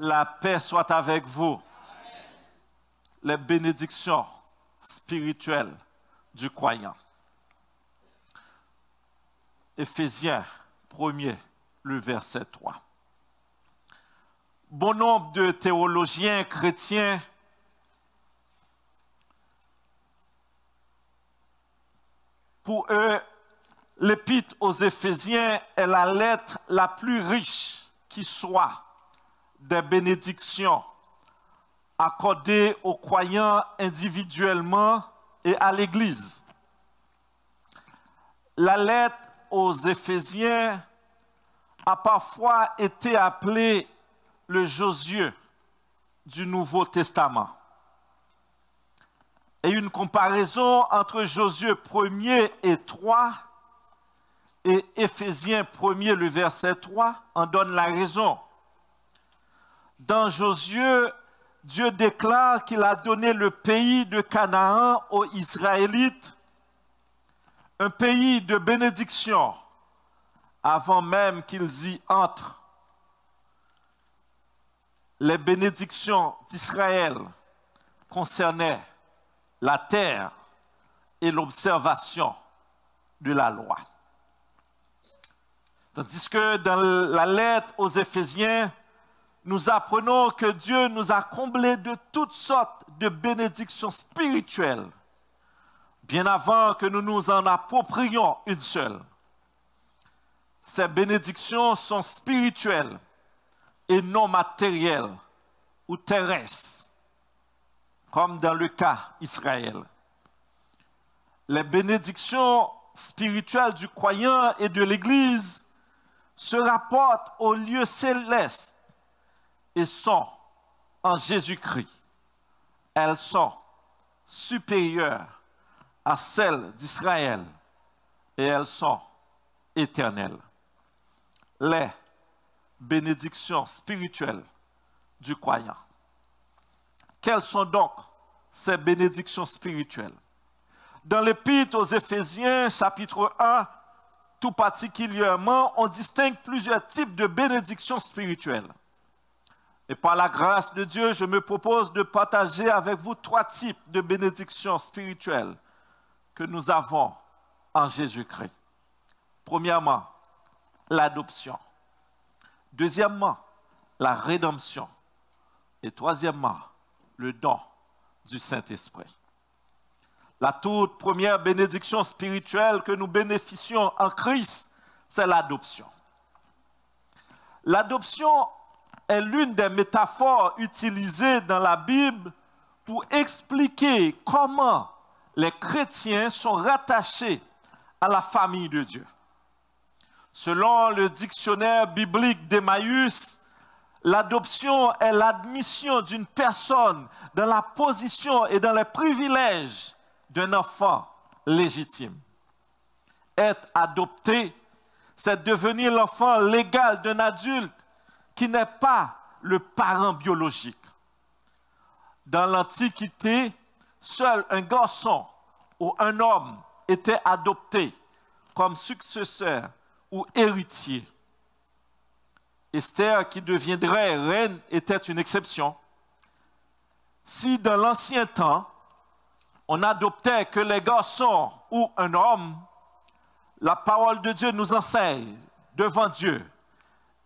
La paix soit avec vous. Les bénédictions spirituelles du croyant. Éphésiens 1er, le verset 3. Bon nombre de théologiens chrétiens pour eux, l'épître aux Éphésiens est la lettre la plus riche qui soit des bénédictions accordées aux croyants individuellement et à l'Église. La lettre aux Éphésiens a parfois été appelée le Josué du Nouveau Testament. Et une comparaison entre Josué 1er et 3 et Éphésiens 1er, le verset 3, en donne la raison. Dans Josué, Dieu déclare qu'il a donné le pays de Canaan aux Israélites, un pays de bénédiction, avant même qu'ils y entrent. Les bénédictions d'Israël concernaient la terre et l'observation de la loi. Tandis que dans la lettre aux Éphésiens, nous apprenons que Dieu nous a comblés de toutes sortes de bénédictions spirituelles, bien avant que nous nous en approprions une seule. Ces bénédictions sont spirituelles et non matérielles ou terrestres, comme dans le cas d'Israël. Les bénédictions spirituelles du croyant et de l'Église se rapportent au lieu céleste et sont en Jésus-Christ. Elles sont supérieures à celles d'Israël et elles sont éternelles. Les bénédictions spirituelles du croyant. Quelles sont donc ces bénédictions spirituelles? Dans l'Épître aux Éphésiens, chapitre 1, tout particulièrement, on distingue plusieurs types de bénédictions spirituelles. Et par la grâce de Dieu, je me propose de partager avec vous 3 types de bénédictions spirituelles que nous avons en Jésus-Christ. Premièrement, l'adoption. Deuxièmement, la rédemption. Et troisièmement, le don du Saint-Esprit. La toute première bénédiction spirituelle que nous bénéficions en Christ, c'est l'adoption. L'adoption est l'une des métaphores utilisées dans la Bible pour expliquer comment les chrétiens sont rattachés à la famille de Dieu. Selon le dictionnaire biblique d'Emmaüs, l'adoption est l'admission d'une personne dans la position et dans les privilèges d'un enfant légitime. Être adopté, c'est devenir l'enfant légal d'un adulte qui n'est pas le parent biologique. Dans l'Antiquité, seul un garçon ou un homme était adopté comme successeur ou héritier. Esther, qui deviendrait reine, était une exception. Si dans l'ancien temps, on n'adoptait que les garçons ou un homme, la parole de Dieu nous enseigne devant Dieu,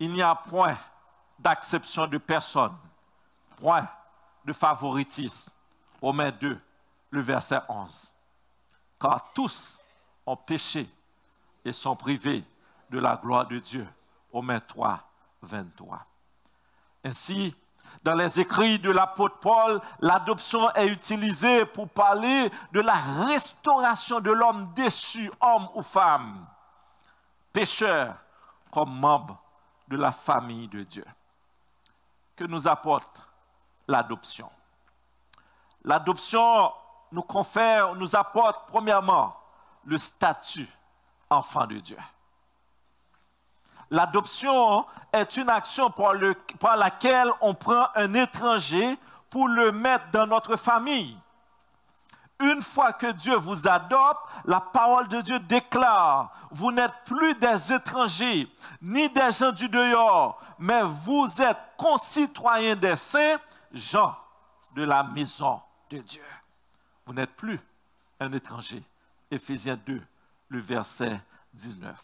il n'y a point d'acception de personne, point de favoritisme. Romains 2, le verset 11. Car tous ont péché et sont privés de la gloire de Dieu. Romains 3, 23. Ainsi, dans les écrits de l'apôtre Paul, l'adoption est utilisée pour parler de la restauration de l'homme déchu, homme ou femme, pécheur, comme membre de la famille de Dieu. Que nous apporte l'adoption? L'adoption nous apporte premièrement le statut enfant de Dieu. L'adoption est une action par laquelle on prend un étranger pour le mettre dans notre famille. Une fois que Dieu vous adopte, la parole de Dieu déclare, vous n'êtes plus des étrangers, ni des gens du dehors, mais vous êtes concitoyens des saints, gens de la maison de Dieu. Vous n'êtes plus un étranger. Éphésiens 2, le verset 19.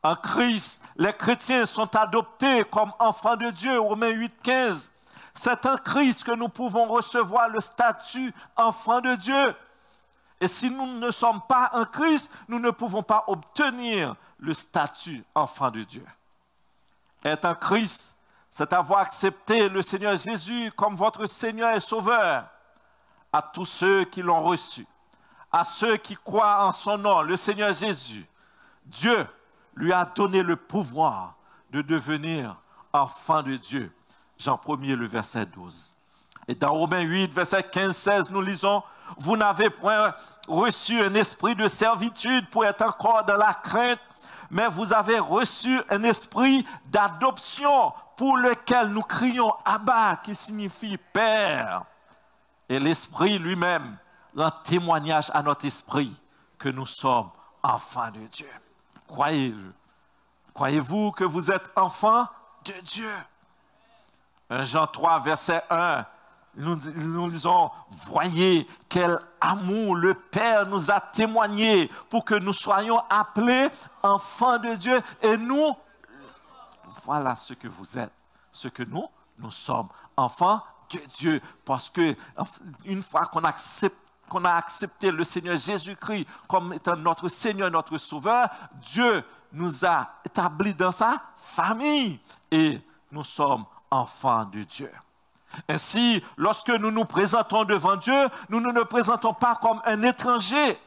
En Christ, les chrétiens sont adoptés comme enfants de Dieu, Romains 8, 15. C'est en Christ que nous pouvons recevoir le statut enfant de Dieu. Et si nous ne sommes pas en Christ, nous ne pouvons pas obtenir le statut enfant de Dieu. Être en Christ, c'est avoir accepté le Seigneur Jésus comme votre Seigneur et Sauveur. À tous ceux qui l'ont reçu, à ceux qui croient en son nom, le Seigneur Jésus, Dieu lui a donné le pouvoir de devenir enfant de Dieu. Jean 1er, le verset 12. Et dans Romains 8, verset 15-16, nous lisons, « Vous n'avez point reçu un esprit de servitude pour être encore dans la crainte, mais vous avez reçu un esprit d'adoption pour lequel nous crions « Abba » qui signifie « Père ». Et l'Esprit lui-même rend témoignage à notre esprit que nous sommes enfants de Dieu. Croyez-le. Croyez-vous que vous êtes enfants de Dieu? 1 Jean 3, verset 1, nous lisons, « Voyez quel amour le Père nous a témoigné pour que nous soyons appelés enfants de Dieu. Et nous, voilà ce que vous êtes, ce que nous sommes, enfants de Dieu. » Parce que une fois qu'on a accepté le Seigneur Jésus-Christ comme étant notre Seigneur, notre Sauveur, Dieu nous a établis dans sa famille et nous sommes enfants de Dieu. Ainsi, lorsque nous nous présentons devant Dieu, nous ne nous présentons pas comme un étranger.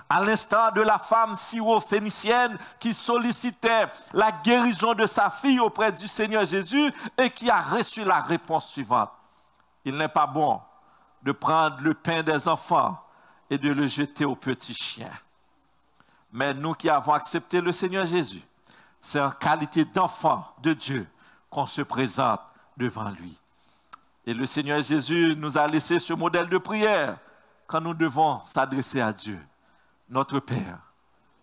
À l'instar de la femme syro-phénicienne qui sollicitait la guérison de sa fille auprès du Seigneur Jésus et qui a reçu la réponse suivante. Il n'est pas bon de prendre le pain des enfants et de le jeter aux petits chiens. Mais nous qui avons accepté le Seigneur Jésus, c'est en qualité d'enfants de Dieu qu'on se présente devant lui. Et le Seigneur Jésus nous a laissé ce modèle de prière quand nous devons s'adresser à Dieu, notre Père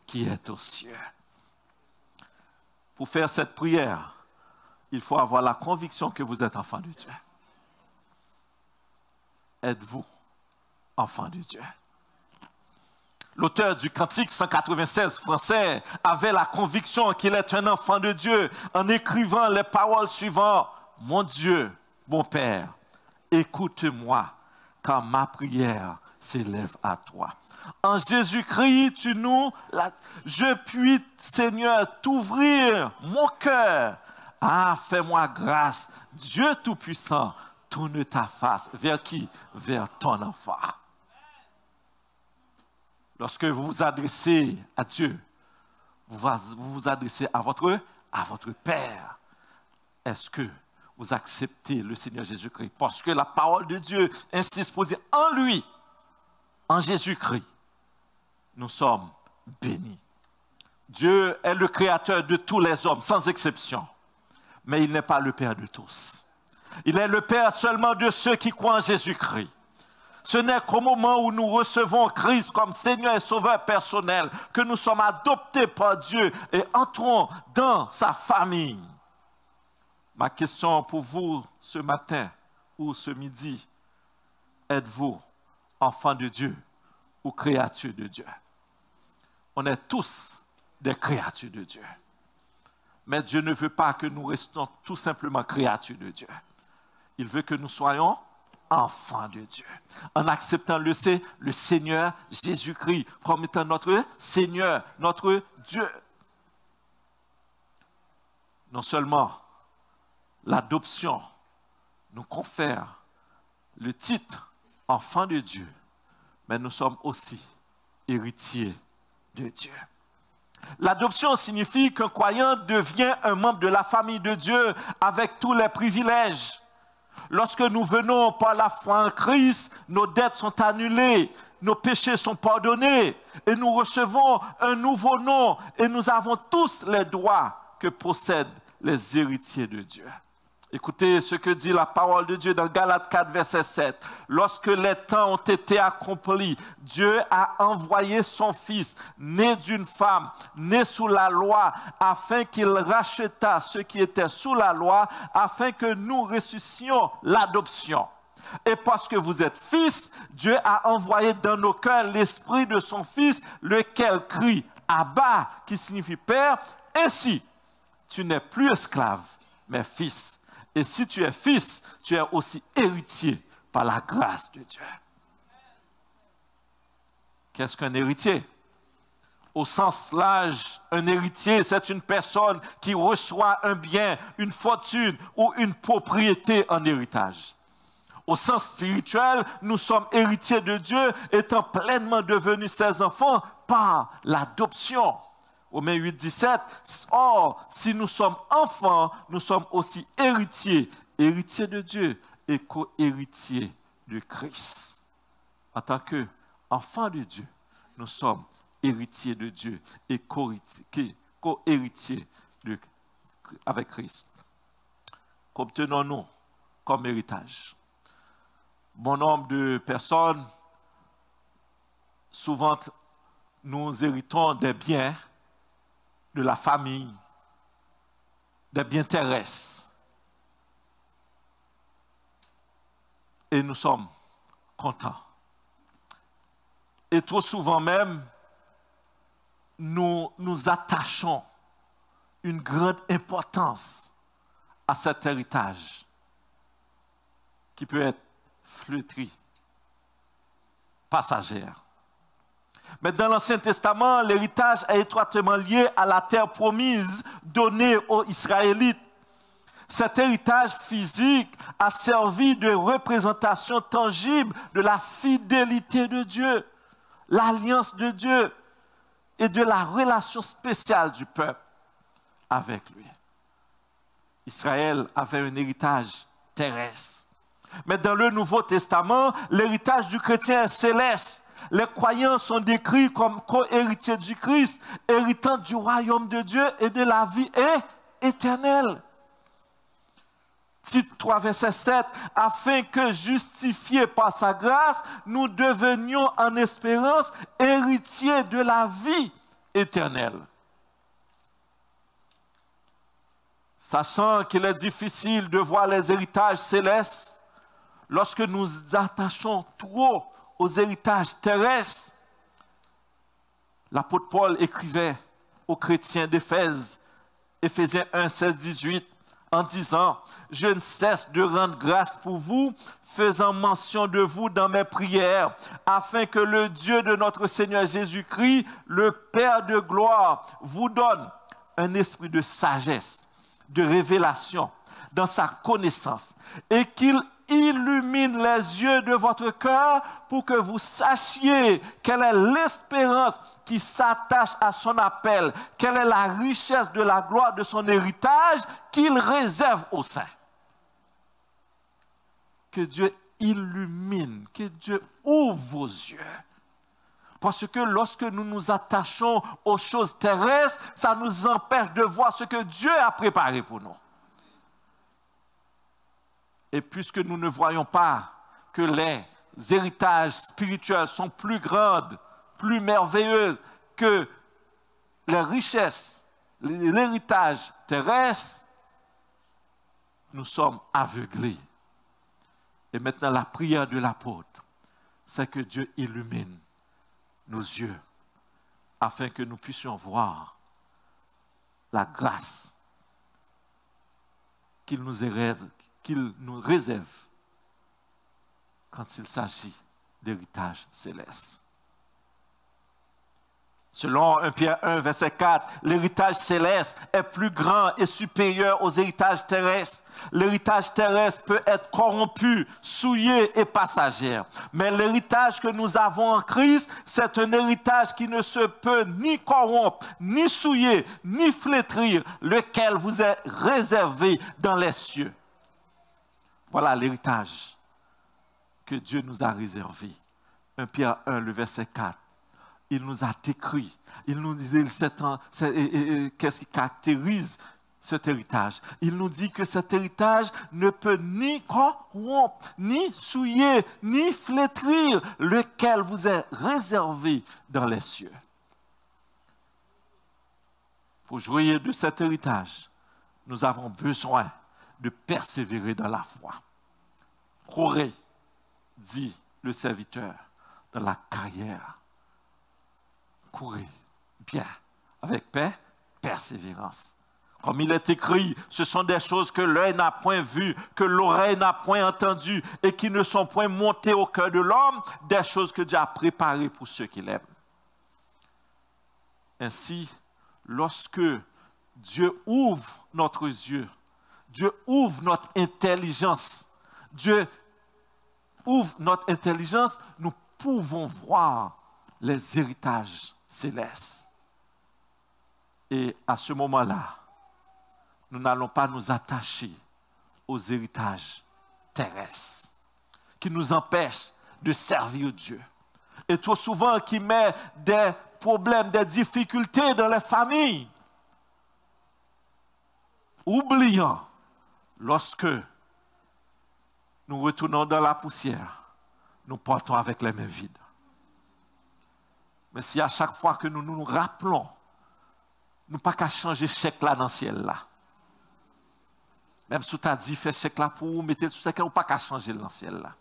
qui est aux cieux. Pour faire cette prière, il faut avoir la conviction que vous êtes enfant de Dieu. Êtes-vous enfant de Dieu? L'auteur du Cantique 196 français avait la conviction qu'il est un enfant de Dieu en écrivant les paroles suivantes. « Mon Dieu, mon Père, écoute-moi quand ma prière s'élève à toi. » En Jésus-Christ, je puis, Seigneur, t'ouvrir mon cœur. Ah, fais-moi grâce, Dieu Tout-Puissant, tourne ta face. Vers qui? Vers ton enfant. Lorsque vous vous adressez à Dieu, vous vous adressez à votre Père. Est-ce que vous acceptez le Seigneur Jésus-Christ? Parce que la parole de Dieu insiste pour dire, en lui, en Jésus-Christ, nous sommes bénis. Dieu est le créateur de tous les hommes, sans exception. Mais il n'est pas le Père de tous. Il est le Père seulement de ceux qui croient en Jésus-Christ. Ce n'est qu'au moment où nous recevons Christ comme Seigneur et Sauveur personnel que nous sommes adoptés par Dieu et entrons dans sa famille. Ma question pour vous ce matin ou ce midi, êtes-vous enfant de Dieu ou créature de Dieu? On est tous des créatures de Dieu. Mais Dieu ne veut pas que nous restions tout simplement créatures de Dieu. Il veut que nous soyons enfants de Dieu, en acceptant le Seigneur Jésus-Christ comme étant notre Seigneur, notre Dieu. Non seulement l'adoption nous confère le titre enfant de Dieu, mais nous sommes aussi héritiers de Dieu. L'adoption signifie qu'un croyant devient un membre de la famille de Dieu avec tous les privilèges. Lorsque nous venons par la foi en Christ, nos dettes sont annulées, nos péchés sont pardonnés et nous recevons un nouveau nom et nous avons tous les droits que possèdent les héritiers de Dieu. Écoutez ce que dit la parole de Dieu dans Galates 4, verset 7. Lorsque les temps ont été accomplis, Dieu a envoyé son Fils, né d'une femme, né sous la loi, afin qu'il racheta ceux qui étaient sous la loi, afin que nous ressuscitions l'adoption. Et parce que vous êtes fils, Dieu a envoyé dans nos cœurs l'esprit de son Fils, lequel crie « Abba », qui signifie « Père ». Ainsi, tu n'es plus esclave, mais fils. Et si tu es fils, tu es aussi héritier par la grâce de Dieu. Qu'est-ce qu'un héritier? Au sens large, un héritier, c'est une personne qui reçoit un bien, une fortune ou une propriété en héritage. Au sens spirituel, nous sommes héritiers de Dieu, étant pleinement devenus ses enfants par l'adoption. Romains 8, 17. Or, si nous sommes enfants, nous sommes aussi héritiers, héritiers de Dieu et co-héritiers de Christ. En tant qu'enfants de Dieu, nous sommes héritiers de Dieu et co-héritiers avec Christ. Qu'obtenons-nous comme héritage? Bon nombre de personnes, souvent, nous héritons des biens de la famille, des biens terrestres. Et nous sommes contents. Et trop souvent même, nous attachons une grande importance à cet héritage qui peut être flétri, passagère. Mais dans l'Ancien Testament, l'héritage est étroitement lié à la terre promise donnée aux Israélites. Cet héritage physique a servi de représentation tangible de la fidélité de Dieu, l'alliance de Dieu et de la relation spéciale du peuple avec lui. Israël avait un héritage terrestre. Mais dans le Nouveau Testament, l'héritage du chrétien est céleste. Les croyants sont décrits comme co-héritiers du Christ, héritant du royaume de Dieu et de la vie éternelle. Tite 3, verset 7, afin que, justifiés par sa grâce, nous devenions en espérance héritiers de la vie éternelle. Sachant qu'il est difficile de voir les héritages célestes, lorsque nous attachons trop aux héritages terrestres, l'apôtre Paul écrivait aux chrétiens d'Éphèse, Éphésiens 1, 16, 18, en disant « Je ne cesse de rendre grâce pour vous, faisant mention de vous dans mes prières, afin que le Dieu de notre Seigneur Jésus-Christ, le Père de gloire, vous donne un esprit de sagesse, de révélation dans sa connaissance, et qu'il illumine les yeux de votre cœur pour que vous sachiez quelle est l'espérance qui s'attache à son appel, quelle est la richesse de la gloire de son héritage qu'il réserve aux saints. Que Dieu illumine, que Dieu ouvre vos yeux. Parce que lorsque nous nous attachons aux choses terrestres, ça nous empêche de voir ce que Dieu a préparé pour nous. Et puisque nous ne voyons pas que les héritages spirituels sont plus grands, plus merveilleux que les richesses, l'héritage terrestre, nous sommes aveuglés. Et maintenant, la prière de l'apôtre, c'est que Dieu illumine nos yeux afin que nous puissions voir la grâce qu'il nous réserve quand il s'agit d'héritage céleste. Selon 1 Pierre 1, verset 4, l'héritage céleste est plus grand et supérieur aux héritages terrestres. L'héritage terrestre peut être corrompu, souillé et passager. Mais l'héritage que nous avons en Christ, c'est un héritage qui ne se peut ni corrompre, ni souiller, ni flétrir, lequel vous est réservé dans les cieux. Voilà l'héritage que Dieu nous a réservé. 1 Pierre 1, le verset 4. Il nous a décrit, il nous dit qu'est-ce qui caractérise cet héritage. Il nous dit que cet héritage ne peut ni corrompre, ni souiller, ni flétrir, lequel vous est réservé dans les cieux. Pour jouir de cet héritage, nous avons besoin de persévérer dans la foi. Courez, dit le serviteur, dans la carrière. Courez bien, avec paix, persévérance. Comme il est écrit, ce sont des choses que l'œil n'a point vues, que l'oreille n'a point entendues et qui ne sont point montées au cœur de l'homme, des choses que Dieu a préparées pour ceux qui l'aiment. Ainsi, lorsque Dieu ouvre notre yeux, Dieu ouvre notre intelligence, Dieu ouvre notre intelligence, nous pouvons voir les héritages célestes. Et à ce moment-là, nous n'allons pas nous attacher aux héritages terrestres qui nous empêchent de servir Dieu. Et trop souvent, qui met des problèmes, des difficultés dans les familles. Oubliant, lorsque nous retournons dans la poussière, nous partons avec les mains vides. Mais si à chaque fois que nous nous rappelons, nous pas qu'à changer chèque là dans le ciel là. Même si tu as dit, fais chèque là pour vous, mettez tout ça, ou pas qu'à changer dans le ciel là.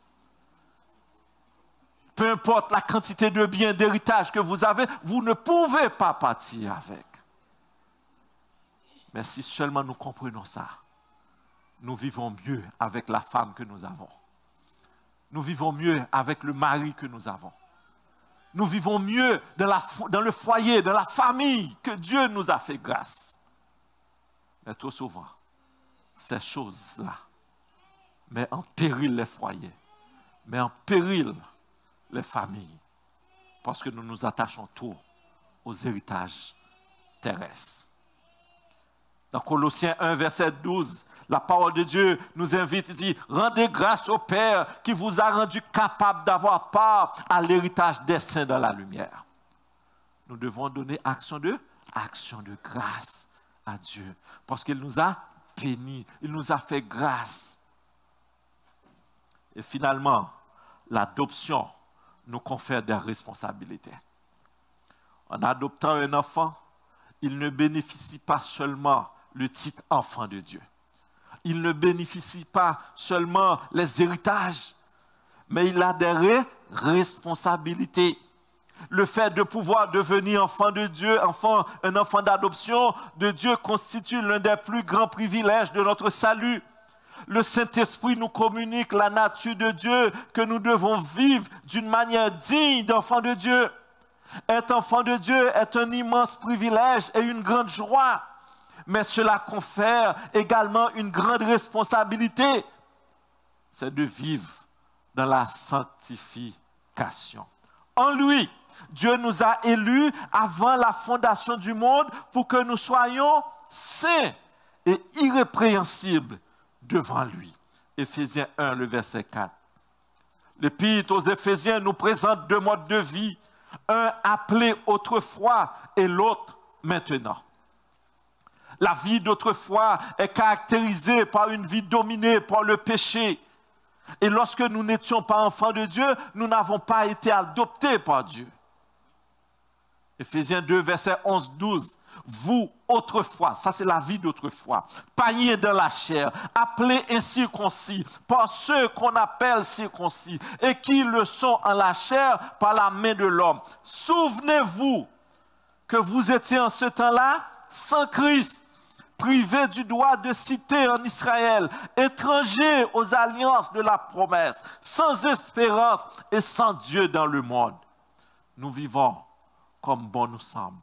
Peu importe la quantité de biens, d'héritage que vous avez, vous ne pouvez pas partir avec. Mais si seulement nous comprenons ça, nous vivons mieux avec la femme que nous avons. Nous vivons mieux avec le mari que nous avons. Nous vivons mieux dans le foyer, dans la famille que Dieu nous a fait grâce. Mais trop souvent, ces choses-là mettent en péril les foyers, mettent en péril les familles, parce que nous nous attachons trop aux héritages terrestres. Dans Colossiens 1, verset 12, la parole de Dieu nous invite, il dit, rendez grâce au Père qui vous a rendu capable d'avoir part à l'héritage des saints dans la lumière. Nous devons donner action de grâce à Dieu, parce qu'il nous a bénis, il nous a fait grâce. Et finalement, l'adoption nous confère des responsabilités. En adoptant un enfant, il ne bénéficie pas seulement le titre enfant de Dieu. Il ne bénéficie pas seulement les héritages, mais il a des responsabilités. Le fait de pouvoir devenir enfant de Dieu, un enfant d'adoption de Dieu constitue l'un des plus grands privilèges de notre salut. Le Saint-Esprit nous communique la nature de Dieu que nous devons vivre d'une manière digne d'enfant de Dieu. Être enfant de Dieu est un immense privilège et une grande joie. Mais cela confère également une grande responsabilité. C'est de vivre dans la sanctification. En lui, Dieu nous a élus avant la fondation du monde pour que nous soyons saints et irrépréhensibles devant lui. Éphésiens 1, le verset 4. L'Épître aux Éphésiens nous présente deux modes de vie, un appelé autrefois et l'autre maintenant. La vie d'autrefois est caractérisée par une vie dominée par le péché. Et lorsque nous n'étions pas enfants de Dieu, nous n'avons pas été adoptés par Dieu. Éphésiens 2, verset 11-12. Vous, autrefois, ça c'est la vie d'autrefois, païens dans la chair, appelés incirconcis par ceux qu'on appelle circoncis et qui le sont en la chair par la main de l'homme. Souvenez-vous que vous étiez en ce temps-là sans Christ, privés du droit de cité en Israël, étrangers aux alliances de la promesse, sans espérance et sans Dieu dans le monde. Nous vivons comme bon nous semble.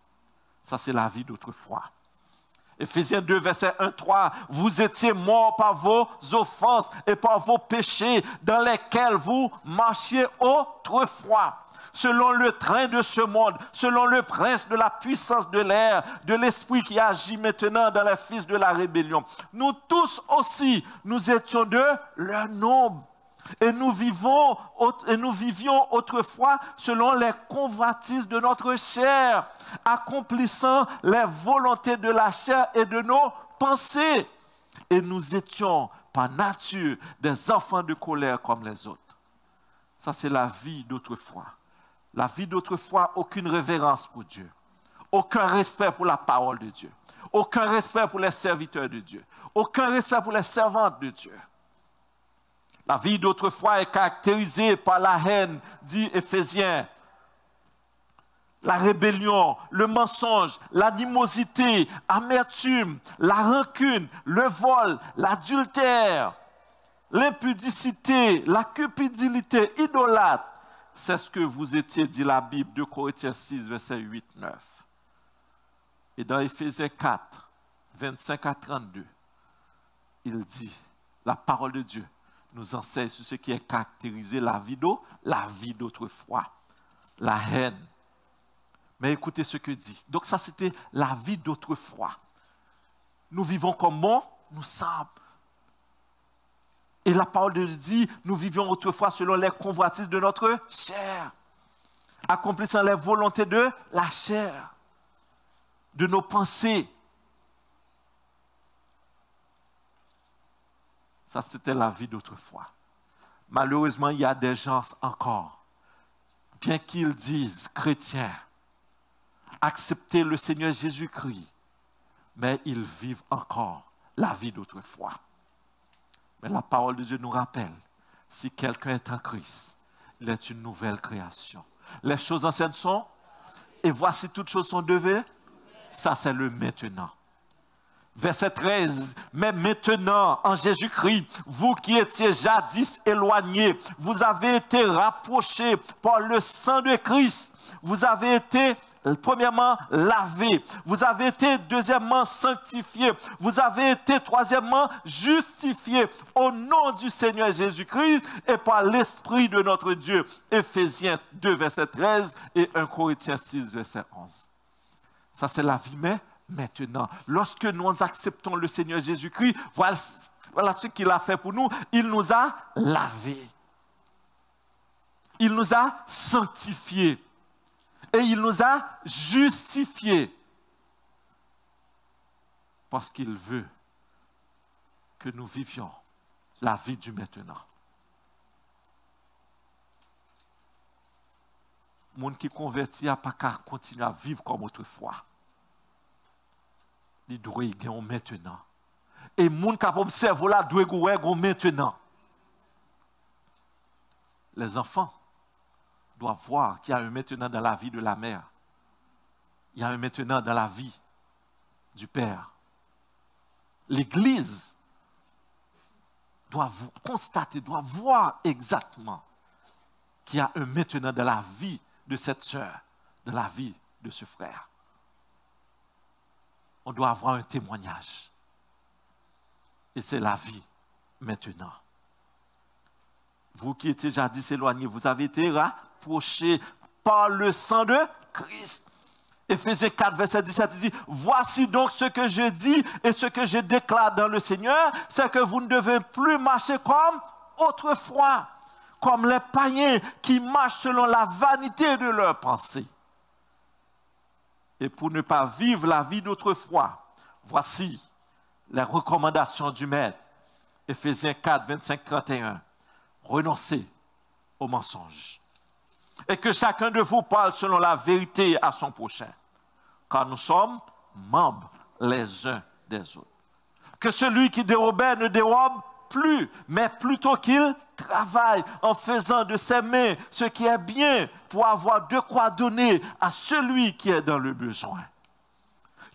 Ça, c'est la vie d'autrefois. Éphésiens 2, verset 1-3. Vous étiez morts par vos offenses et par vos péchés dans lesquels vous marchiez autrefois, selon le train de ce monde, selon le prince de la puissance de l'air, de l'esprit qui agit maintenant dans les fils de la rébellion. Nous tous aussi, nous étions de leur nombre. Et nous vivions autrefois selon les convoitises de notre chair, accomplissant les volontés de la chair et de nos pensée. Et nous étions, par nature, des enfants de colère comme les autres. Ça, c'est la vie d'autrefois. La vie d'autrefois, aucune révérence pour Dieu. Aucun respect pour la parole de Dieu. Aucun respect pour les serviteurs de Dieu. Aucun respect pour les servantes de Dieu. La vie d'autrefois est caractérisée par la haine, dit Éphésiens, la rébellion, le mensonge, l'animosité, l'amertume, la rancune, le vol, l'adultère, l'impudicité, la cupidité, idolâtre. C'est ce que vous étiez, dit la Bible, 2 Corinthiens 6, versets 8, 9. Et dans Éphésiens 4, 25 à 32, il dit, la parole de Dieu nous enseigne sur ce qui est caractérisé la vie d'autrefois, la haine. Mais écoutez ce que dit. Donc ça, c'était la vie d'autrefois. Nous vivons comment? Nous sommes. Et la parole de Dieu dit, nous vivions autrefois selon les convoitises de notre chair, accomplissant les volontés de la chair, de nos pensées. Ça, c'était la vie d'autrefois. Malheureusement, il y a des gens encore, bien qu'ils disent chrétiens, accepter le Seigneur Jésus-Christ, mais ils vivent encore la vie d'autrefois. Mais la parole de Dieu nous rappelle, si quelqu'un est en Christ, il est une nouvelle création. Les choses anciennes sont, et voici toutes choses sont devenues. Ça, c'est le maintenant. Verset 13, mais maintenant, en Jésus-Christ, vous qui étiez jadis éloignés, vous avez été rapprochés par le sang de Christ. Vous avez été, premièrement, lavés. Vous avez été, deuxièmement, sanctifiés. Vous avez été, troisièmement, justifiés au nom du Seigneur Jésus-Christ et par l'Esprit de notre Dieu. Éphésiens 2, verset 13 et 1 Corinthiens 6, verset 11. Ça, c'est la vie, mais maintenant, lorsque nous acceptons le Seigneur Jésus-Christ, voilà ce qu'il a fait pour nous. Il nous a lavés. Il nous a sanctifiés. Et il nous a justifiés. Parce qu'il veut que nous vivions la vie du maintenant. Le monde qui convertit n'a pas qu'à continuer à vivre comme autrefois. Il doit y avoir maintenant. Et le monde qui observe là doit y avoir maintenant. Les enfants doivent voir qu'il y a un maintenant dans la vie de la mère. Il y a un maintenant dans la vie du père. L'Église doit constater, doit voir exactement qu'il y a un maintenant dans la vie de cette sœur, dans la vie de ce frère. On doit avoir un témoignage. Et c'est la vie maintenant. Vous qui étiez jadis éloignés, vous avez été rapprochés par le sang de Christ. Éphésiens 4, verset 17, il dit, voici donc ce que je dis et ce que je déclare dans le Seigneur, c'est que vous ne devez plus marcher comme autrefois, comme les païens qui marchent selon la vanité de leurs pensées. Et pour ne pas vivre la vie d'autrefois, voici les recommandations du Maître. Éphésiens 4, 25, 31. Renoncez au mensonge. Et que chacun de vous parle selon la vérité à son prochain. Car nous sommes membres les uns des autres. Que celui qui dérobait ne dérobe plus, mais plutôt qu'il travaille en faisant de ses mains ce qui est bien pour avoir de quoi donner à celui qui est dans le besoin.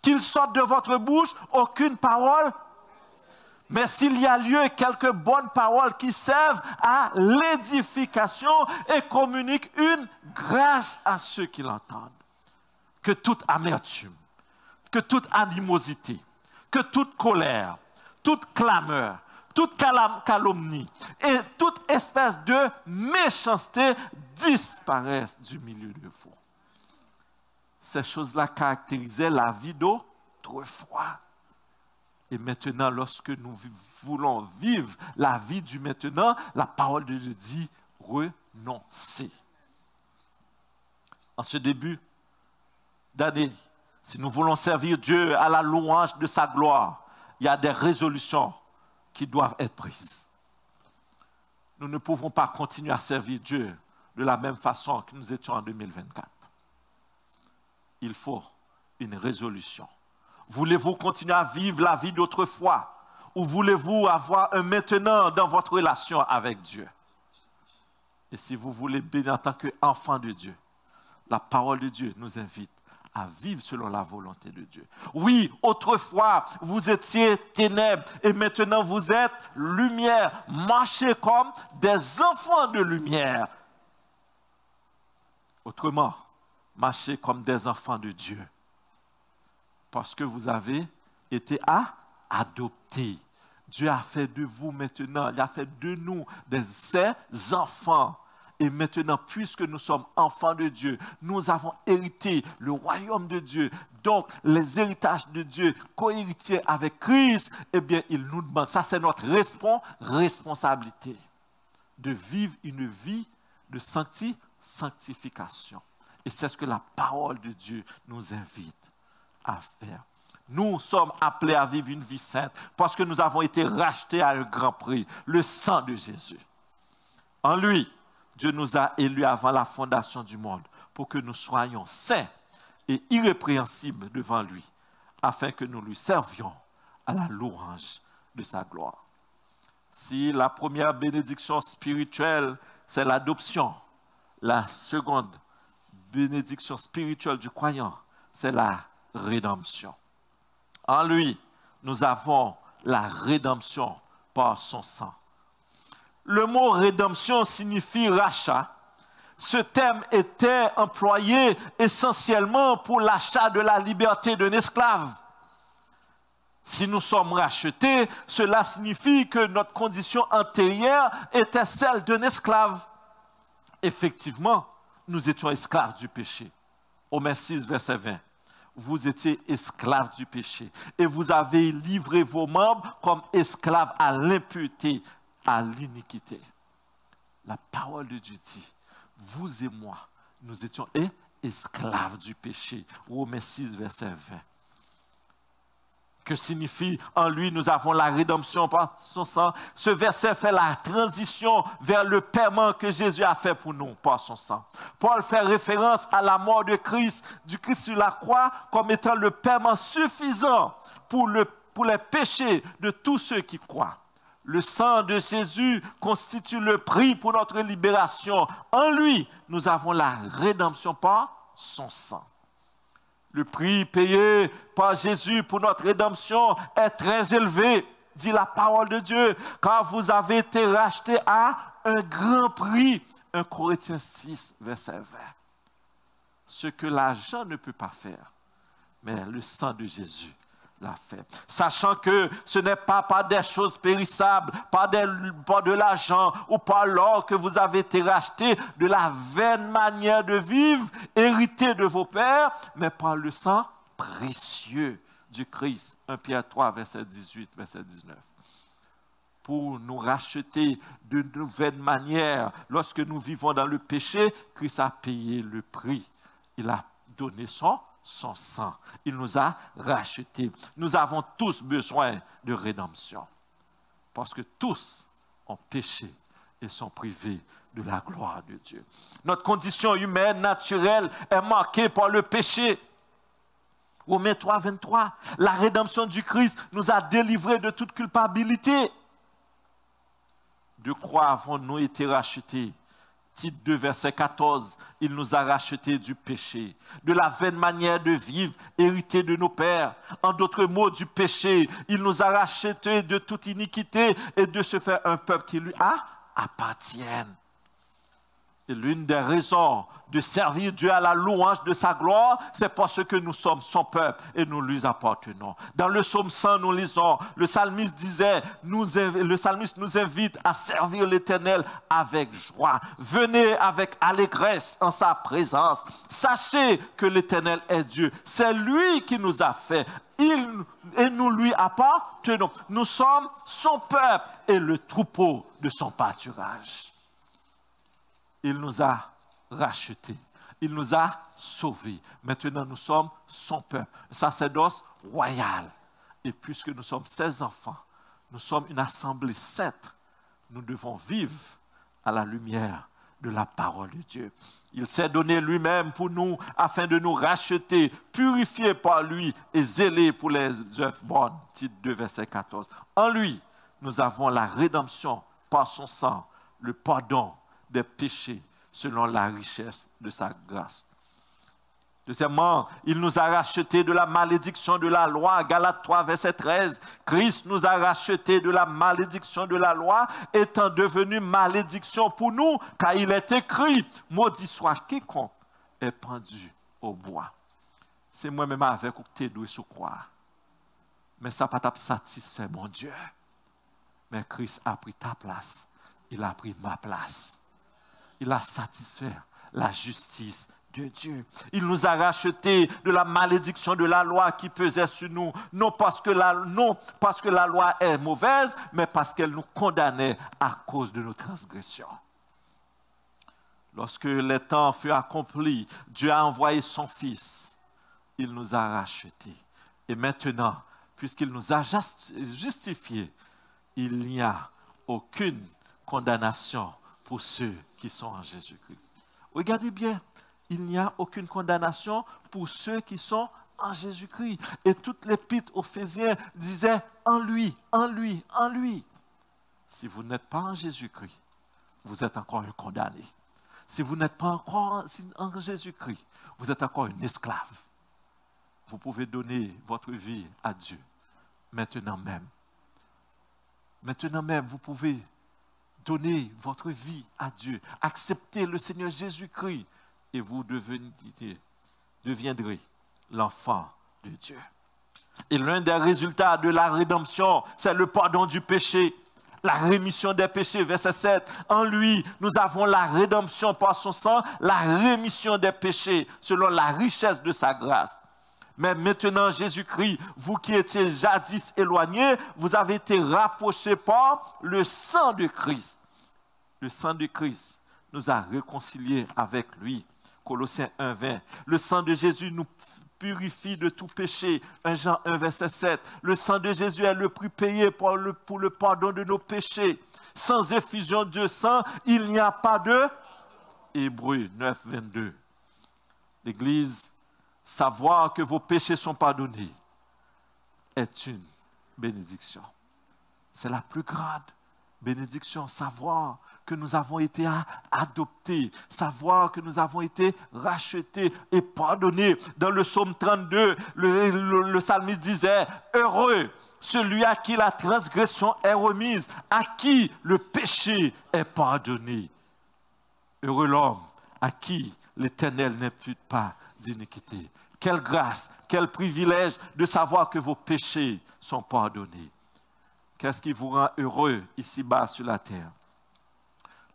Qu'il sorte de votre bouche aucune parole, mais s'il y a lieu, quelques bonnes paroles qui servent à l'édification et communiquent une grâce à ceux qui l'entendent. Que toute amertume, que toute animosité, que toute colère, toute clameur, toute calomnie et toute espèce de méchanceté disparaissent du milieu de vous. Ces choses-là caractérisaient la vie d'autrefois. Et maintenant, lorsque nous voulons vivre la vie du maintenant, la parole de Dieu dit renoncer. En ce début d'année, si nous voulons servir Dieu à la louange de sa gloire il y a des résolutions qui doivent être prises. Nous ne pouvons pas continuer à servir Dieu de la même façon que nous étions en 2024. Il faut une résolution. Voulez-vous continuer à vivre la vie d'autrefois ou voulez-vous avoir un maintenant dans votre relation avec Dieu? Et si vous voulez bénir en tant qu'enfant de Dieu, la parole de Dieu nous invite à vivre selon la volonté de Dieu. Oui, autrefois, vous étiez ténèbres et maintenant vous êtes lumière. Marchez comme des enfants de lumière. Autrement, marchez comme des enfants de Dieu. Parce que vous avez été adoptés. Dieu a fait de vous maintenant, il a fait de nous ses enfants. Et maintenant, puisque nous sommes enfants de Dieu, nous avons hérité le royaume de Dieu. Donc, les héritages de Dieu, co-héritiers avec Christ, eh bien, il nous demande, ça c'est notre responsabilité, de vivre une vie de sanctification. Et c'est ce que la parole de Dieu nous invite à faire. Nous sommes appelés à vivre une vie sainte parce que nous avons été rachetés à un grand prix, le sang de Jésus. En lui, Dieu nous a élus avant la fondation du monde pour que nous soyons saints et irrépréhensibles devant lui, afin que nous lui servions à la louange de sa gloire. Si la première bénédiction spirituelle, c'est l'adoption, la seconde bénédiction spirituelle du croyant, c'est la rédemption. En lui, nous avons la rédemption par son sang. Le mot rédemption signifie rachat. Ce terme était employé essentiellement pour l'achat de la liberté d'un esclave. Si nous sommes rachetés, cela signifie que notre condition antérieure était celle d'un esclave. Effectivement, nous étions esclaves du péché. Romains 6, verset 20. Vous étiez esclaves du péché et vous avez livré vos membres comme esclaves à l'impureté, à l'iniquité. La parole de Dieu dit, vous et moi, nous étions esclaves du péché. Romains 6, verset 20. Que signifie en lui, nous avons la rédemption par son sang. Ce verset fait la transition vers le paiement que Jésus a fait pour nous par son sang. Paul fait référence à la mort de Christ, du Christ sur la croix, comme étant le paiement suffisant pour les péchés de tous ceux qui croient. Le sang de Jésus constitue le prix pour notre libération. En lui, nous avons la rédemption par son sang. Le prix payé par Jésus pour notre rédemption est très élevé, dit la parole de Dieu, car vous avez été rachetés à un grand prix. 1 Corinthiens 6, verset 20. Ce que l'argent ne peut pas faire, mais le sang de Jésus l'a fait. Sachant que ce n'est pas par des choses périssables, pas de l'argent ou par l'or que vous avez été rachetés de la vaine manière de vivre, héritée de vos pères, mais par le sang précieux du Christ. 1 Pierre 3, verset 18, verset 19. Pour nous racheter de nouvelles manières, lorsque nous vivons dans le péché, Christ a payé le prix. Il a donné son sang. Il nous a rachetés. Nous avons tous besoin de rédemption. Parce que tous ont péché et sont privés de la gloire de Dieu. Notre condition humaine naturelle est marquée par le péché. Romains 3, 23. La rédemption du Christ nous a délivrés de toute culpabilité. De quoi avons-nous été rachetés? Tite 2, verset 14, il nous a rachetés du péché, de la vaine manière de vivre héritée de nos pères. En d'autres mots, du péché, il nous a rachetés de toute iniquité et de se faire un peuple qui lui appartienne. Et l'une des raisons de servir Dieu à la louange de sa gloire, c'est parce que nous sommes son peuple et nous lui appartenons. Dans le psaume 100, nous lisons, le psalmiste nous invite à servir l'Éternel avec joie. Venez avec allégresse en sa présence. Sachez que l'Éternel est Dieu. C'est lui qui nous a fait. Et nous lui appartenons. Nous sommes son peuple et le troupeau de son pâturage. Il nous a rachetés. Il nous a sauvés. Maintenant, nous sommes son peuple, sacerdoce royal. Et puisque nous sommes ses enfants, nous sommes une assemblée sainte, nous devons vivre à la lumière de la parole de Dieu. Il s'est donné lui-même pour nous afin de nous racheter, purifiés par lui et zélés pour les œuvres bonnes. Titre 2, verset 14. En lui, nous avons la rédemption par son sang, le pardon des péchés selon la richesse de sa grâce. Deuxièmement, il nous a rachetés de la malédiction de la loi. Galates 3, verset 13. Christ nous a rachetés de la malédiction de la loi, étant devenu malédiction pour nous, car il est écrit, maudit soit quiconque est pendu au bois. C'est moi-même avec ou que tu dois se croire. Mais ça n'a pas satisfait mon Dieu. Mais Christ a pris ta place. Il a pris ma place. Il a satisfait la justice de Dieu. Il nous a rachetés de la malédiction de la loi qui pesait sur nous, non parce que la loi est mauvaise, mais parce qu'elle nous condamnait à cause de nos transgressions. Lorsque les temps furent accomplis, Dieu a envoyé son Fils. Il nous a rachetés. Et maintenant, puisqu'il nous a justifiés, il n'y a aucune condamnation pour ceux qui sont en Jésus-Christ. Regardez bien, il n'y a aucune condamnation pour ceux qui sont en Jésus-Christ. Et toute l'épître aux Éphésiens disait en lui, en lui, en lui. Si vous n'êtes pas en Jésus-Christ, vous êtes encore un condamné. Si vous n'êtes pas encore en Jésus-Christ, vous êtes encore un esclave. Vous pouvez donner votre vie à Dieu maintenant même. Maintenant même, vous pouvez donner votre vie à Dieu. Acceptez le Seigneur Jésus-Christ et vous deviendrez l'enfant de Dieu. Et l'un des résultats de la rédemption, c'est le pardon du péché, la rémission des péchés. Verset 7. En lui, nous avons la rédemption par son sang, la rémission des péchés selon la richesse de sa grâce. Mais maintenant, Jésus-Christ, vous qui étiez jadis éloignés, vous avez été rapprochés par le sang de Christ. Le sang de Christ nous a réconciliés avec lui. Colossiens 1, 20. Le sang de Jésus nous purifie de tout péché. 1 Jean 1, verset 7. Le sang de Jésus est le prix payé pour le pardon de nos péchés. Sans effusion de sang, il n'y a pas de... Hébreux 9, 22. L'Église, savoir que vos péchés sont pardonnés est une bénédiction. C'est la plus grande bénédiction, savoir que nous avons été adoptés, savoir que nous avons été rachetés et pardonnés. Dans le psaume 32, le psalmiste disait, heureux celui à qui la transgression est remise, à qui le péché est pardonné. Heureux l'homme à qui l'Éternel n'impute pas d'iniquité. Quelle grâce, quel privilège de savoir que vos péchés sont pardonnés. Qu'est-ce qui vous rend heureux ici-bas sur la terre?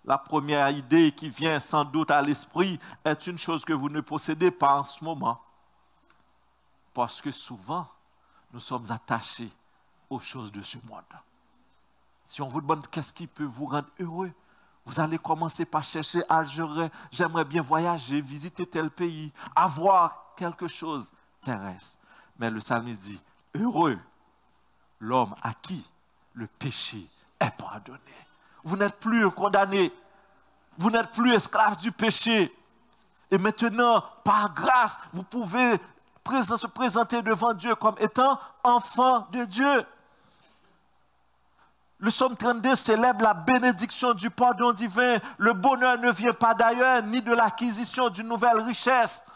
La première idée qui vient sans doute à l'esprit est une chose que vous ne possédez pas en ce moment. Parce que souvent, nous sommes attachés aux choses de ce monde. Si on vous demande qu'est-ce qui peut vous rendre heureux, vous allez commencer par chercher, j'aimerais bien voyager, visiter tel pays, avoir quelque chose terrestre. Mais le psalmiste dit, heureux l'homme à qui le péché est pardonné. Vous n'êtes plus condamné. Vous n'êtes plus esclave du péché. Et maintenant, par grâce, vous pouvez se présenter devant Dieu comme étant enfant de Dieu. Le psaume 32 célèbre la bénédiction du pardon divin. Le bonheur ne vient pas d'ailleurs, ni de l'acquisition d'une nouvelle richesse,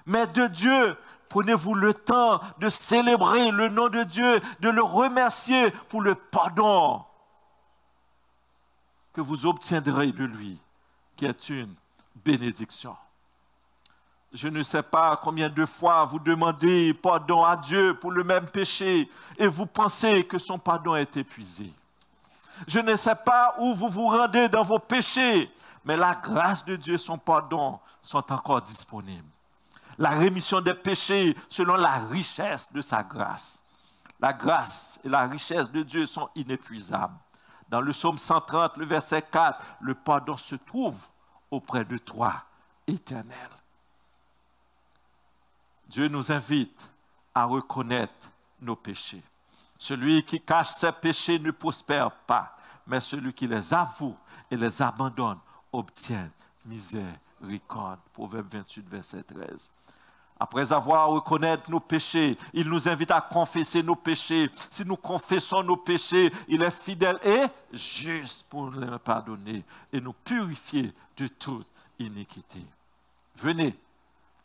mais de Dieu. Prenez-vous le temps de célébrer le nom de Dieu, de le remercier pour le pardon que vous obtiendrez de lui, qui est une bénédiction. Je ne sais pas combien de fois vous demandez pardon à Dieu pour le même péché et vous pensez que son pardon est épuisé. Je ne sais pas où vous vous rendez dans vos péchés, mais la grâce de Dieu et son pardon sont encore disponibles. La rémission des péchés selon la richesse de sa grâce. La grâce et la richesse de Dieu sont inépuisables. Dans le psaume 130, le verset 4, le pardon se trouve auprès de toi, Éternel. Dieu nous invite à reconnaître nos péchés. Celui qui cache ses péchés ne prospère pas, mais celui qui les avoue et les abandonne obtient miséricorde. Proverbe 28, verset 13. Après avoir reconnu nos péchés, il nous invite à confesser nos péchés. Si nous confessons nos péchés, il est fidèle et juste pour nous les pardonner et nous purifier de toute iniquité. Venez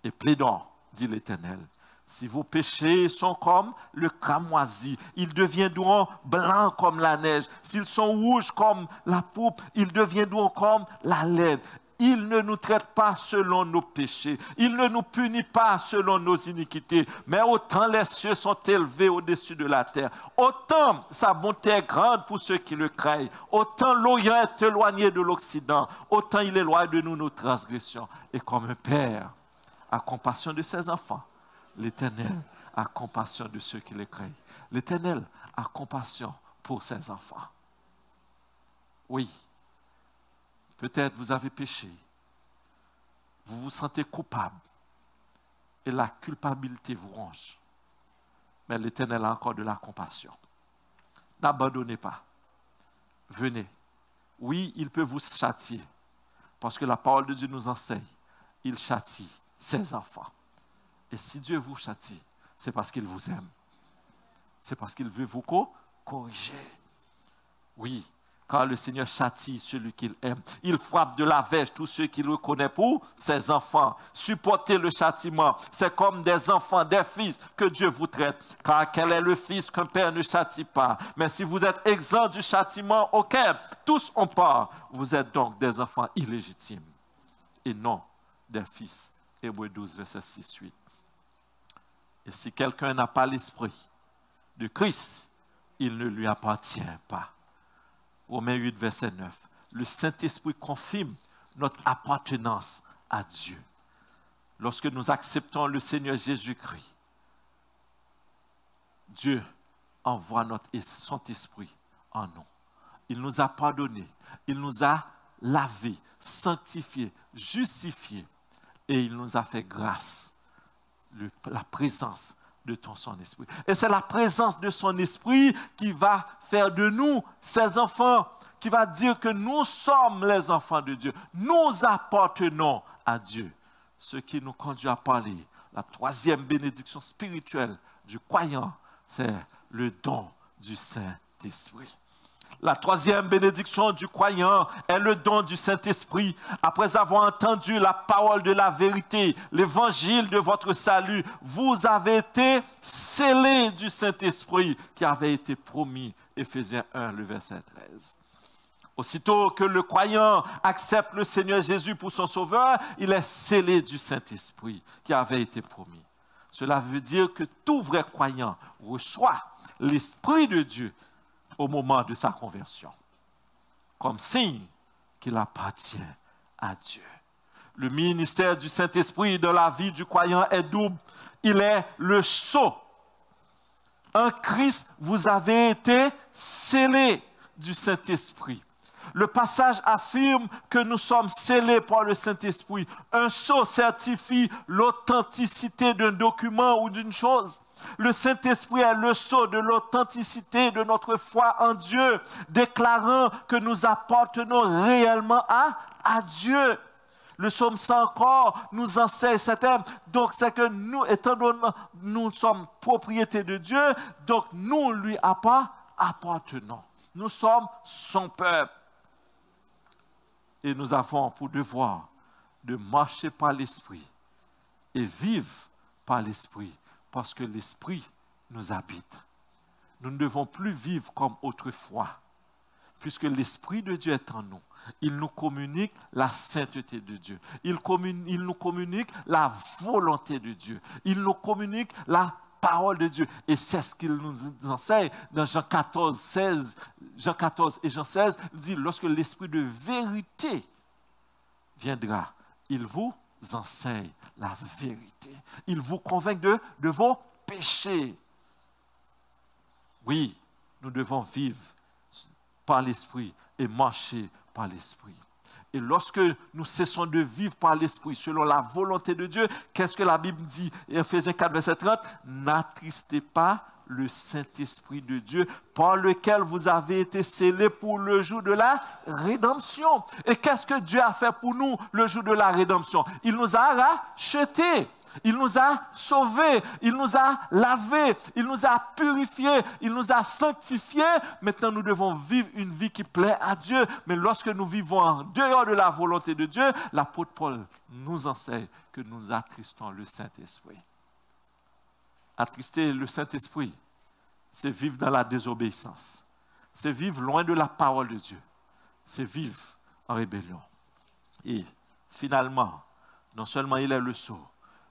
et plaidons, dit l'Éternel. Si vos péchés sont comme le cramoisi, ils deviendront blancs comme la neige. S'ils sont rouges comme la pourpre, ils deviendront comme la laine. Il ne nous traite pas selon nos péchés. Il ne nous punit pas selon nos iniquités. Mais autant les cieux sont élevés au-dessus de la terre, autant sa bonté est grande pour ceux qui le craignent. Autant l'Orient est éloigné de l'Occident, autant il éloigne de nous nos transgressions. Et comme un père a compassion de ses enfants, l'Éternel a compassion de ceux qui le craignent. L'Éternel a compassion pour ses enfants. Oui. Peut-être vous avez péché, vous vous sentez coupable et la culpabilité vous ronge. Mais l'Éternel a encore de la compassion. N'abandonnez pas. Venez. Oui, il peut vous châtier parce que la parole de Dieu nous enseigne. Il châtie ses enfants. Et si Dieu vous châtie, c'est parce qu'il vous aime. C'est parce qu'il veut vous corriger. Oui. Car le Seigneur châtie celui qu'il aime. Il frappe de la verge tous ceux qu'il reconnaît pour ses enfants. Supportez le châtiment. C'est comme des enfants, des fils que Dieu vous traite. Car quel est le fils qu'un père ne châtie pas? Mais si vous êtes exempt du châtiment auquel tous ont part, vous êtes donc des enfants illégitimes et non des fils. Hébreux 12, verset 6-8. Et si quelqu'un n'a pas l'esprit de Christ, il ne lui appartient pas. Romains 8, verset 9. Le Saint-Esprit confirme notre appartenance à Dieu. Lorsque nous acceptons le Seigneur Jésus-Christ, Dieu envoie son esprit en nous. Il nous a pardonnés, il nous a lavés, sanctifiés, justifiés et il nous a fait grâce, la présence de son esprit. Et c'est la présence de son esprit qui va faire de nous ses enfants, qui va dire que nous sommes les enfants de Dieu. Nous appartenons à Dieu. Ce qui nous conduit à parler, la troisième bénédiction spirituelle du croyant, c'est le don du Saint-Esprit. La troisième bénédiction du croyant est le don du Saint-Esprit. Après avoir entendu la parole de la vérité, l'évangile de votre salut, vous avez été scellés du Saint-Esprit qui avait été promis. Éphésiens 1, le verset 13. Aussitôt que le croyant accepte le Seigneur Jésus pour son sauveur, il est scellé du Saint-Esprit qui avait été promis. Cela veut dire que tout vrai croyant reçoit l'Esprit de Dieu au moment de sa conversion, comme signe qu'il appartient à Dieu. Le ministère du Saint-Esprit dans la vie du croyant est double. Il est le sceau. En Christ, vous avez été scellés du Saint-Esprit. Le passage affirme que nous sommes scellés par le Saint-Esprit. Un sceau certifie l'authenticité d'un document ou d'une chose. Le Saint-Esprit est le sceau de l'authenticité de notre foi en Dieu, déclarant que nous appartenons réellement à Dieu. Le psaume 100 encore nous enseigne ce thème. Donc c'est que nous, étant donné nous sommes propriété de Dieu, donc nous lui appartenons. Nous sommes son peuple. Et nous avons pour devoir de marcher par l'Esprit et vivre par l'Esprit. Parce que l'Esprit nous habite. Nous ne devons plus vivre comme autrefois. Puisque l'Esprit de Dieu est en nous. Il nous communique la sainteté de Dieu. Il nous communique la volonté de Dieu. Il nous communique la parole de Dieu. Et c'est ce qu'il nous enseigne dans Jean 14 et Jean 16. Il dit, lorsque l'Esprit de vérité viendra, il vous enseigne la vérité. Il vous convainc de vos péchés. Oui, nous devons vivre par l'Esprit et marcher par l'Esprit. Et lorsque nous cessons de vivre par l'Esprit, selon la volonté de Dieu, qu'est-ce que la Bible dit? Ephésiens 4, verset 30, n'attristez pas le Saint-Esprit de Dieu, par lequel vous avez été scellés pour le jour de la rédemption. Et qu'est-ce que Dieu a fait pour nous le jour de la rédemption? Il nous a rachetés. Il nous a sauvés, il nous a lavés, il nous a purifiés, il nous a sanctifiés. Maintenant, nous devons vivre une vie qui plaît à Dieu. Mais lorsque nous vivons en dehors de la volonté de Dieu, l'apôtre Paul nous enseigne que nous attristons le Saint-Esprit. Attrister le Saint-Esprit, c'est vivre dans la désobéissance. C'est vivre loin de la parole de Dieu. C'est vivre en rébellion. Et finalement, non seulement il est le sceau,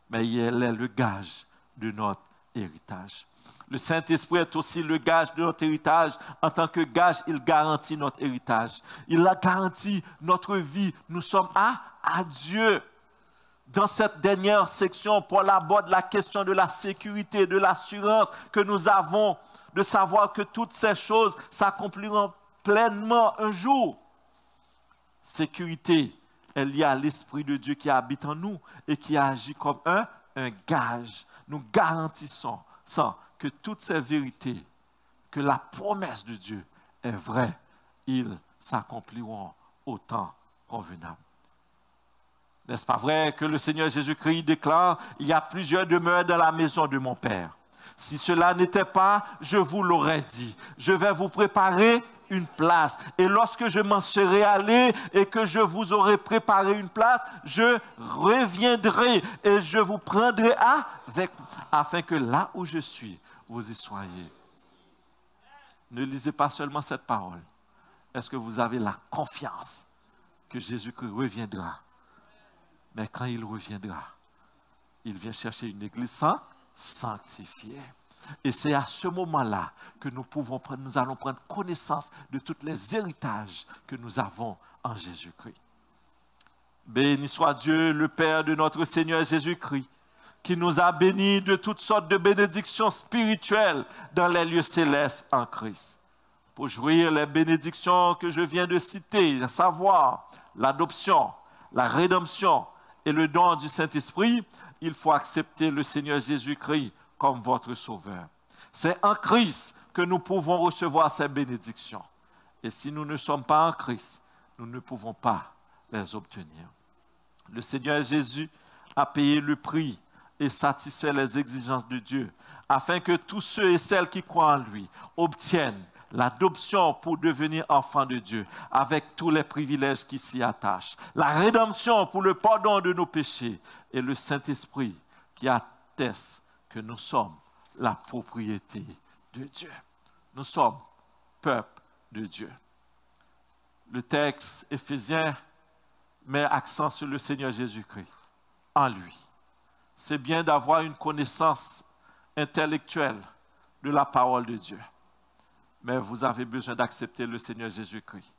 mais il est le gage de notre héritage. Le Saint-Esprit est aussi le gage de notre héritage. En tant que gage, il garantit notre héritage. Il a garanti notre vie. Nous sommes à Dieu. Dans cette dernière section, Paul aborde la question de la sécurité, de l'assurance que nous avons, de savoir que toutes ces choses s'accompliront pleinement un jour. Sécurité est liée à l'Esprit de Dieu qui habite en nous et qui agit comme un gage. Nous garantissons que toutes ces vérités, que la promesse de Dieu est vraie, ils s'accompliront au temps convenable. N'est-ce pas vrai que le Seigneur Jésus-Christ déclare « Il y a plusieurs demeures dans la maison de mon Père. Si cela n'était pas, je vous l'aurais dit. Je vais vous préparer une place. Et lorsque je m'en serai allé et que je vous aurai préparé une place, je reviendrai et je vous prendrai avec, afin que là où je suis, vous y soyez. » Ne lisez pas seulement cette parole. Est-ce que vous avez la confiance que Jésus-Christ reviendra? Mais quand il reviendra, il vient chercher une église sanctifiée. Et c'est à ce moment-là que nous allons prendre connaissance de tous les héritages que nous avons en Jésus-Christ. Béni soit Dieu, le Père de notre Seigneur Jésus-Christ, qui nous a bénis de toutes sortes de bénédictions spirituelles dans les lieux célestes en Christ. Pour jouir les bénédictions que je viens de citer, à savoir l'adoption, la rédemption et le don du Saint-Esprit, il faut accepter le Seigneur Jésus-Christ comme votre Sauveur. C'est en Christ que nous pouvons recevoir ces bénédictions. Et si nous ne sommes pas en Christ, nous ne pouvons pas les obtenir. Le Seigneur Jésus a payé le prix et satisfait les exigences de Dieu, afin que tous ceux et celles qui croient en lui obtiennent l'adoption pour devenir enfants de Dieu, avec tous les privilèges qui s'y attachent, la rédemption pour le pardon de nos péchés et le Saint-Esprit qui atteste que nous sommes la propriété de Dieu. Nous sommes peuple de Dieu. Le texte Éphésiens met accent sur le Seigneur Jésus-Christ, en lui. C'est bien d'avoir une connaissance intellectuelle de la parole de Dieu. Mais vous avez besoin d'accepter le Seigneur Jésus-Christ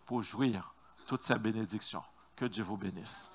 pour jouir toutes ces bénédictions. Que Dieu vous bénisse.